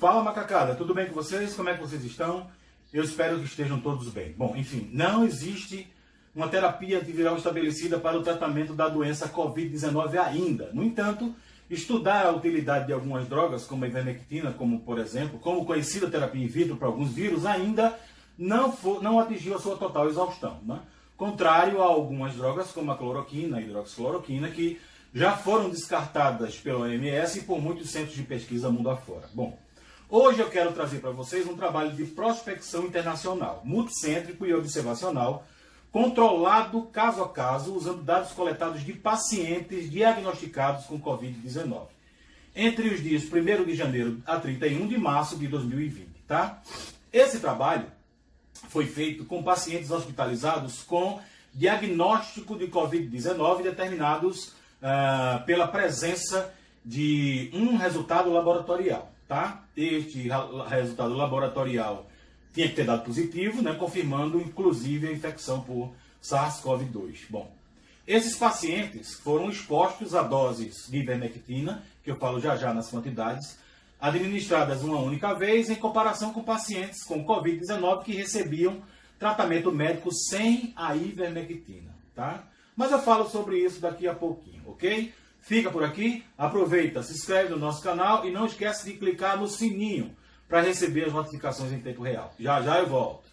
Fala, macacada, tudo bem com vocês? Como é que vocês estão? Eu espero que estejam todos bem. Bom, enfim, não existe uma terapia antiviral estabelecida para o tratamento da doença Covid-19 ainda. No entanto, estudar a utilidade de algumas drogas, como a ivermectina, como por exemplo, como conhecida terapia in vitro para alguns vírus, ainda não atingiu a sua total exaustão, né? Contrário a algumas drogas, como a cloroquina, a hidroxicloroquina, que já foram descartadas pela OMS e por muitos centros de pesquisa mundo afora. Bom, hoje eu quero trazer para vocês um trabalho de prospecção internacional, multicêntrico e observacional, controlado caso a caso, usando dados coletados de pacientes diagnosticados com Covid-19, entre os dias 1º de janeiro a 31 de março de 2020. Tá? Esse trabalho foi feito com pacientes hospitalizados com diagnóstico de Covid-19 determinados pela presença de um resultado laboratorial. Tá? Este resultado laboratorial tinha que ter dado positivo, né, confirmando inclusive a infecção por SARS-CoV-2. Bom, esses pacientes foram expostos a doses de ivermectina, que eu falo já nas quantidades, administradas uma única vez, em comparação com pacientes com Covid-19 que recebiam tratamento médico sem a ivermectina. Tá? Mas eu falo sobre isso daqui a pouquinho, ok? Fica por aqui, aproveita, se inscreve no nosso canal e não esquece de clicar no sininho para receber as notificações em tempo real. Já eu volto.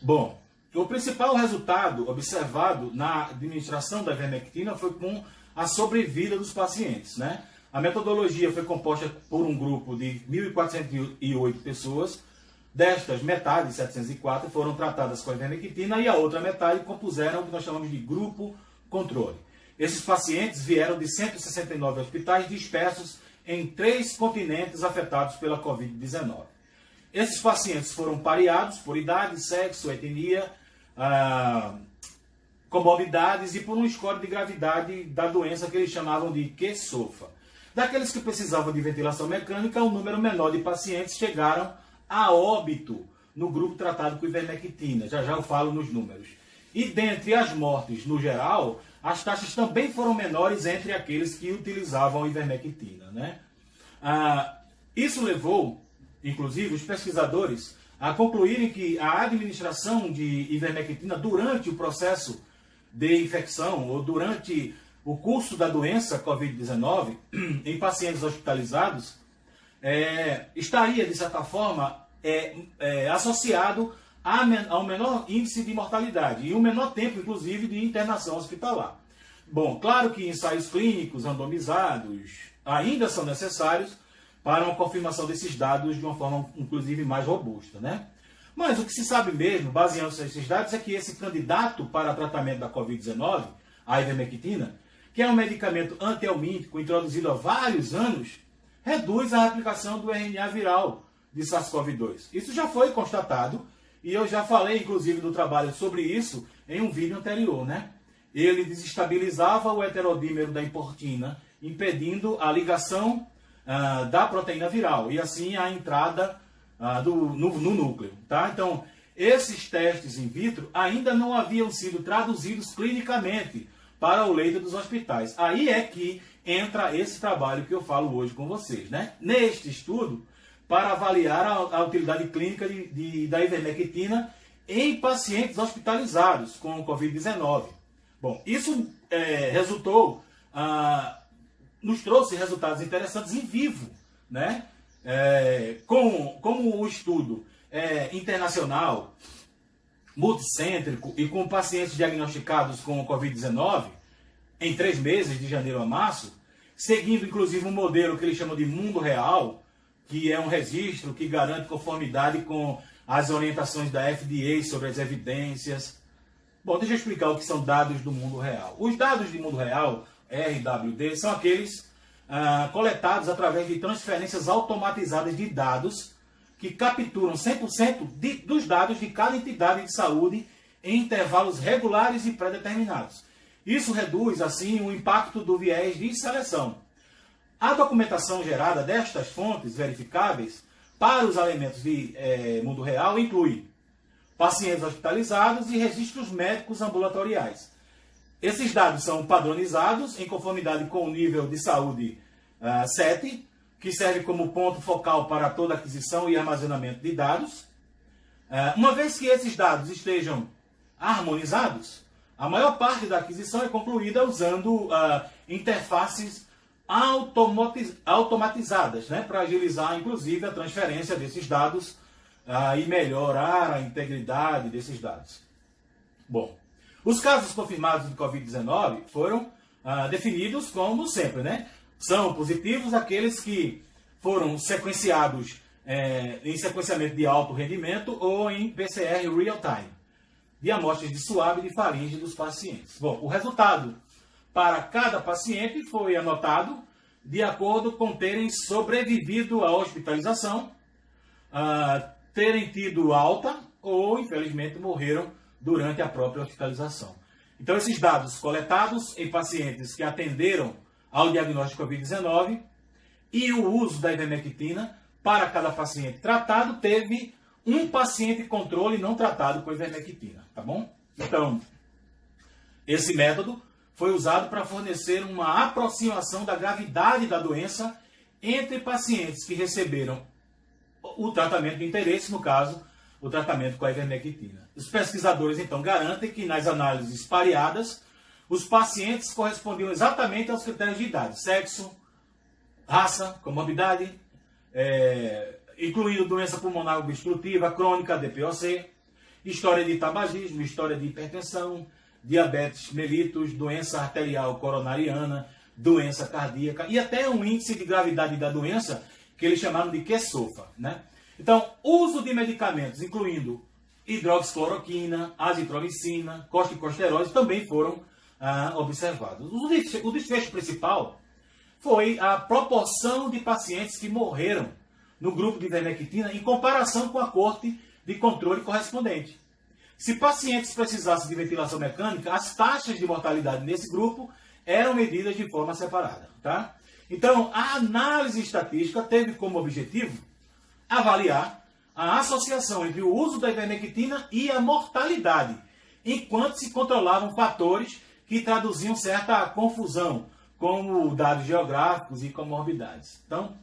Bom, o principal resultado observado na administração da ivermectina foi com a sobrevida dos pacientes, né? A metodologia foi composta por um grupo de 1.408 pessoas. Destas, metade, 704, foram tratadas com a ivermectina e a outra metade compuseram o que nós chamamos de grupo controle. Esses pacientes vieram de 169 hospitais dispersos em 3 continentes afetados pela Covid-19. Esses pacientes foram pareados por idade, sexo, etnia, comorbidades e por um score de gravidade da doença que eles chamavam de QSOFA. Daqueles que precisavam de ventilação mecânica, um número menor de pacientes chegaram a óbito no grupo tratado com ivermectina. Já eu falo nos números. E dentre as mortes no geral, as taxas também foram menores entre aqueles que utilizavam a ivermectina, né? Isso levou, inclusive, os pesquisadores a concluírem que a administração de ivermectina durante o processo de infecção ou durante o curso da doença Covid-19 em pacientes hospitalizados estaria, de certa forma, associado ao menor índice de mortalidade e um menor tempo, inclusive, de internação hospitalar. Bom, claro que ensaios clínicos randomizados ainda são necessários para uma confirmação desses dados de uma forma, inclusive, mais robusta, né? Mas o que se sabe mesmo, baseando-se nesses dados, é que esse candidato para tratamento da Covid-19, a ivermectina, que é um medicamento antihelmíntico introduzido há vários anos, reduz a replicação do RNA viral de SARS-CoV-2. Isso já foi constatado e eu já falei, inclusive, do trabalho sobre isso em um vídeo anterior, né? Ele desestabilizava o heterodímero da importina, impedindo a ligação da proteína viral e assim a entrada no núcleo. Tá? Então, esses testes in vitro ainda não haviam sido traduzidos clinicamente para o leito dos hospitais. Aí é que entra esse trabalho que eu falo hoje com vocês, né? Neste estudo, para avaliar a utilidade clínica da ivermectina em pacientes hospitalizados com Covid-19. Bom, isso nos trouxe resultados interessantes em vivo, né? Como o estudo internacional, multicêntrico e com pacientes diagnosticados com Covid-19 em 3 meses, de janeiro a março, seguindo inclusive um modelo que eles chamam de mundo real, que é um registro que garante conformidade com as orientações da FDA sobre as evidências. Bom, deixa eu explicar o que são dados do mundo real. Os dados do mundo real, RWD, são aqueles coletados através de transferências automatizadas de dados que capturam 100% dos dados de cada entidade de saúde em intervalos regulares e pré-determinados. Isso reduz, assim, o impacto do viés de seleção. A documentação gerada destas fontes verificáveis para os elementos de mundo real inclui pacientes hospitalizados e registros médicos ambulatoriais. Esses dados são padronizados em conformidade com o nível de saúde 7, que serve como ponto focal para toda aquisição e armazenamento de dados. Uma vez que esses dados estejam harmonizados, a maior parte da aquisição é concluída usando interfaces automatizadas, né, para agilizar, inclusive, a transferência desses dados e melhorar a integridade desses dados. Bom, os casos confirmados de Covid-19 foram definidos como sempre, né? São positivos aqueles que foram sequenciados em sequenciamento de alto rendimento ou em PCR real-time, de amostras de suave e de faringe dos pacientes. Bom, o resultado para cada paciente foi anotado de acordo com terem sobrevivido à hospitalização, terem tido alta ou, infelizmente, morreram durante a própria hospitalização. Então, esses dados coletados em pacientes que atenderam ao diagnóstico Covid-19 e o uso da ivermectina para cada paciente tratado, teve um paciente controle não tratado com ivermectina, tá bom? Então, esse método foi usado para fornecer uma aproximação da gravidade da doença entre pacientes que receberam o tratamento de interesse, no caso, o tratamento com a ivermectina. Os pesquisadores, então, garantem que nas análises pareadas, os pacientes correspondiam exatamente aos critérios de idade, sexo, raça, comorbidade, incluindo doença pulmonar obstrutiva, crônica, DPOC, história de tabagismo, história de hipertensão, diabetes mellitus, doença arterial coronariana, doença cardíaca e até um índice de gravidade da doença que eles chamaram de QSOFA, né? Então, uso de medicamentos, incluindo hidroxicloroquina, azitromicina, corticosteroides, também foram observados. O desfecho principal foi a proporção de pacientes que morreram no grupo de ivermectina em comparação com a corte de controle correspondente. Se pacientes precisassem de ventilação mecânica, as taxas de mortalidade nesse grupo eram medidas de forma separada, tá? Então, a análise estatística teve como objetivo avaliar a associação entre o uso da ivermectina e a mortalidade, enquanto se controlavam fatores que traduziam certa confusão, como dados geográficos e comorbidades. Então,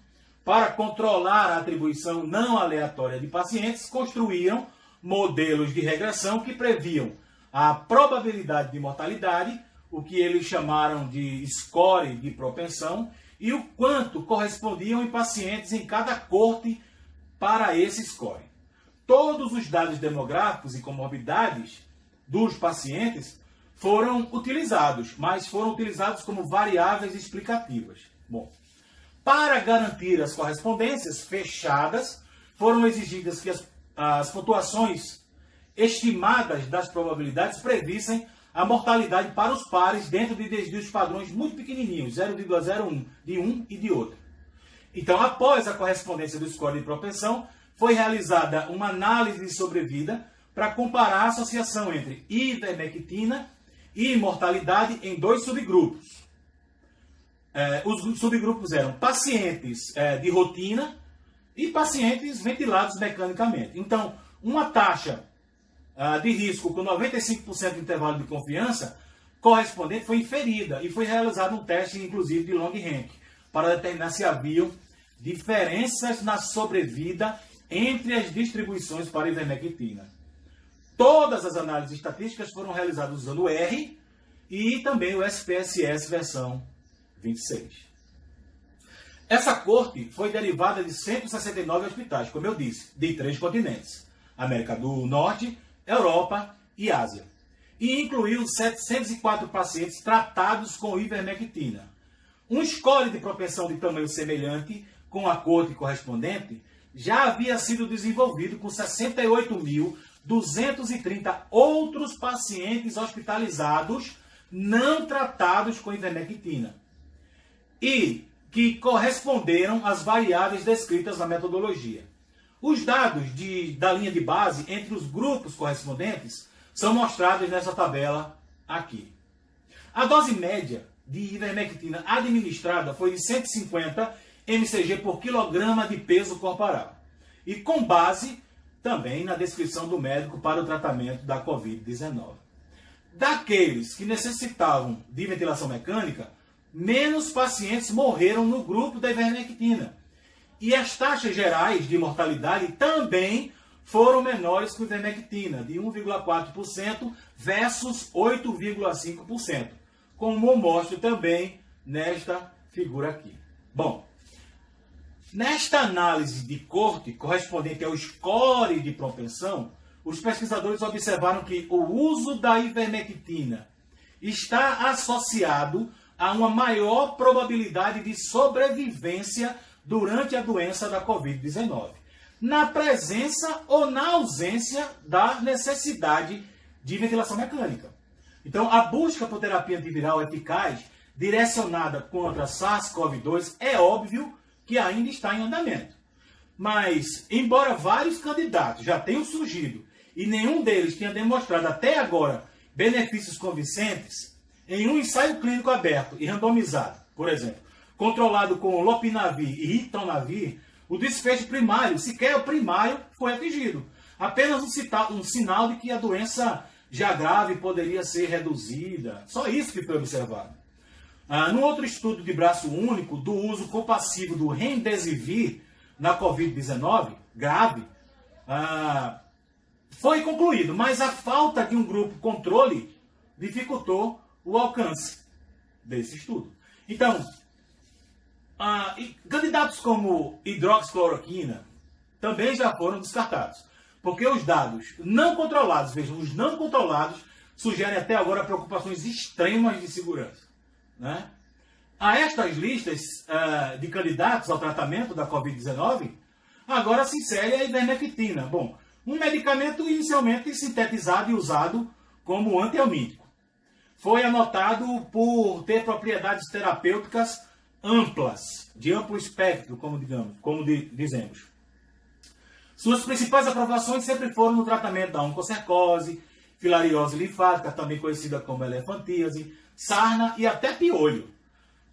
para controlar a atribuição não aleatória de pacientes, construíram modelos de regressão que previam a probabilidade de mortalidade, o que eles chamaram de score de propensão, e o quanto correspondiam em pacientes em cada corte para esse score. Todos os dados demográficos e comorbidades dos pacientes foram utilizados, mas foram utilizados como variáveis explicativas. Bom, para garantir as correspondências fechadas, foram exigidas que as pontuações estimadas das probabilidades previssem a mortalidade para os pares dentro de desvios padrões muito pequenininhos, 0,01 de um e de outro. Então, após a correspondência do score de propensão, foi realizada uma análise de sobrevida para comparar a associação entre ivermectina e mortalidade em dois subgrupos. Os subgrupos eram pacientes de rotina e pacientes ventilados mecanicamente. Então, uma taxa de risco com 95% de intervalo de confiança correspondente foi inferida e foi realizado um teste, inclusive, de long rank, para determinar se haviam diferenças na sobrevida entre as distribuições para ivermectina. Todas as análises estatísticas foram realizadas usando o R e também o SPSS versão 26. Essa corte foi derivada de 169 hospitais, como eu disse, de 3 continentes: América do Norte, Europa e Ásia. E incluiu 704 pacientes tratados com ivermectina. Um score de propensão de tamanho semelhante com a corte correspondente já havia sido desenvolvido com 68.230 outros pacientes hospitalizados não tratados com ivermectina e que corresponderam às variáveis descritas na metodologia. Os dados da linha de base entre os grupos correspondentes são mostrados nessa tabela aqui. A dose média de ivermectina administrada foi de 150 mcg por quilograma de peso corporal, e com base também na descrição do médico para o tratamento da Covid-19. daqueles que necessitavam de ventilação mecânica, menos pacientes morreram no grupo da ivermectina. E as taxas gerais de mortalidade também foram menores que a ivermectina, de 1,4% versus 8,5%, como mostro também nesta figura aqui. Bom, nesta análise de corte, correspondente ao score de propensão, os pesquisadores observaram que o uso da ivermectina está associado a uma maior probabilidade de sobrevivência durante a doença da Covid-19, na presença ou na ausência da necessidade de ventilação mecânica. Então, a busca por terapia antiviral eficaz direcionada contra SARS-CoV-2 é óbvio que ainda está em andamento. Mas, embora vários candidatos já tenham surgido e nenhum deles tenha demonstrado até agora benefícios convincentes, em um ensaio clínico aberto e randomizado, por exemplo, controlado com lopinavir e ritonavir, o desfecho primário, sequer o primário, foi atingido. Apenas um sinal de que a doença já grave poderia ser reduzida. Só isso que foi observado. No outro estudo de braço único, do uso compassivo do remdesivir na Covid-19, grave, foi concluído, mas a falta de um grupo controle dificultou o alcance desse estudo. Então, candidatos como hidroxicloroquina também já foram descartados, porque os dados não controlados, vejam, os não controlados sugerem até agora preocupações extremas de segurança, né? A estas listas de candidatos ao tratamento da Covid-19, agora se insere a ivermectina. Bom, um medicamento inicialmente sintetizado e usado como antihelmíntico. Foi anotado por ter propriedades terapêuticas amplas, de amplo espectro, como dizemos. Suas principais aprovações sempre foram no tratamento da oncocercose, filariose linfática, também conhecida como elefantíase, sarna e até piolho.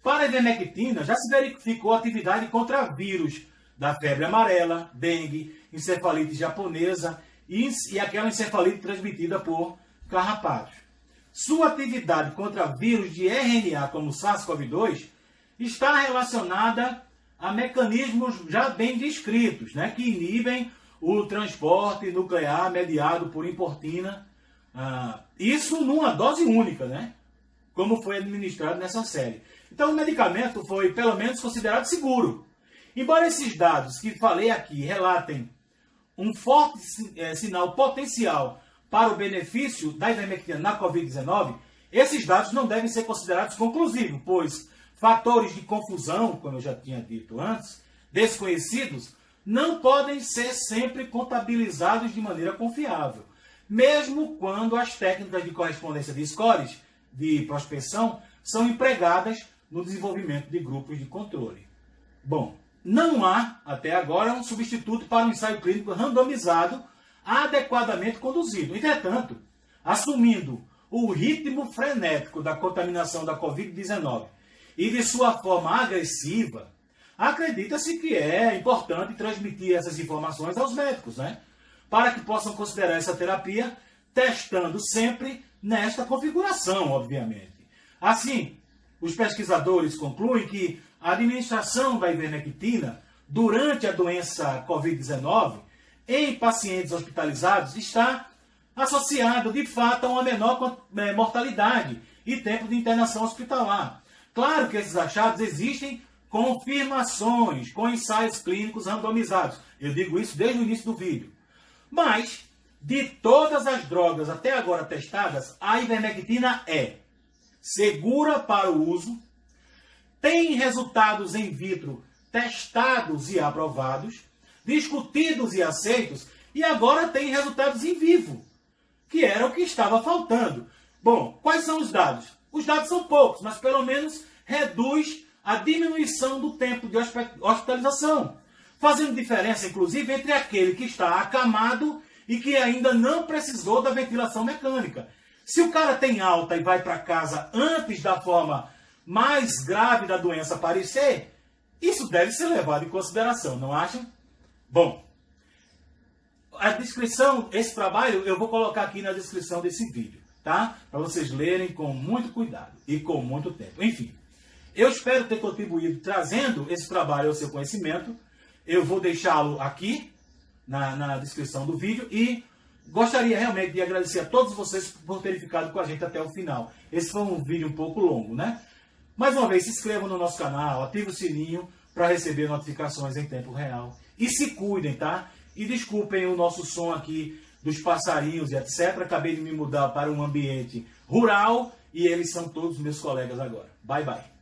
Para a ivermectina, já se verificou atividade contra vírus da febre amarela, dengue, encefalite japonesa e aquela encefalite transmitida por carrapatos. Sua atividade contra vírus de RNA, como o SARS-CoV-2, está relacionada a mecanismos já bem descritos, né, que inibem o transporte nuclear mediado por importina. Isso numa dose única, né, como foi administrado nessa série. Então, o medicamento foi, pelo menos, considerado seguro. Embora esses dados que falei aqui relatem um forte sinal potencial para o benefício da ivermectina na Covid-19, esses dados não devem ser considerados conclusivos, pois fatores de confusão, como eu já tinha dito antes, desconhecidos, não podem ser sempre contabilizados de maneira confiável, mesmo quando as técnicas de correspondência de scores de prospecção são empregadas no desenvolvimento de grupos de controle. Bom, não há, até agora, um substituto para um ensaio clínico randomizado adequadamente conduzido. Entretanto, assumindo o ritmo frenético da contaminação da Covid-19 e de sua forma agressiva, acredita-se que é importante transmitir essas informações aos médicos, né? Para que possam considerar essa terapia, testando sempre nesta configuração, obviamente. Assim, os pesquisadores concluem que a administração da ivermectina durante a doença Covid-19 em pacientes hospitalizados está associado, de fato, a uma menor mortalidade e tempo de internação hospitalar. Claro que esses achados existem confirmações com ensaios clínicos randomizados. Eu digo isso desde o início do vídeo. Mas, de todas as drogas até agora testadas, a ivermectina é segura para o uso, tem resultados in vitro testados e aprovados, discutidos e aceitos, e agora tem resultados em vivo, que era o que estava faltando. Bom, quais são os dados? Os dados são poucos, mas pelo menos reduz a diminuição do tempo de hospitalização, fazendo diferença, inclusive, entre aquele que está acamado e que ainda não precisou da ventilação mecânica. Se o cara tem alta e vai para casa antes da forma mais grave da doença aparecer, isso deve ser levado em consideração, não acham? Bom, a descrição, esse trabalho eu vou colocar aqui na descrição desse vídeo, tá? Para vocês lerem com muito cuidado e com muito tempo. Enfim, eu espero ter contribuído trazendo esse trabalho ao seu conhecimento. Eu vou deixá-lo aqui na descrição do vídeo e gostaria realmente de agradecer a todos vocês por terem ficado com a gente até o final. Esse foi um vídeo um pouco longo, né? Mais uma vez, se inscrevam no nosso canal, ative o sininho para receber notificações em tempo real. E se cuidem, tá? E desculpem o nosso som aqui dos passarinhos e etc. Acabei de me mudar para um ambiente rural e eles são todos meus colegas agora. Bye, bye.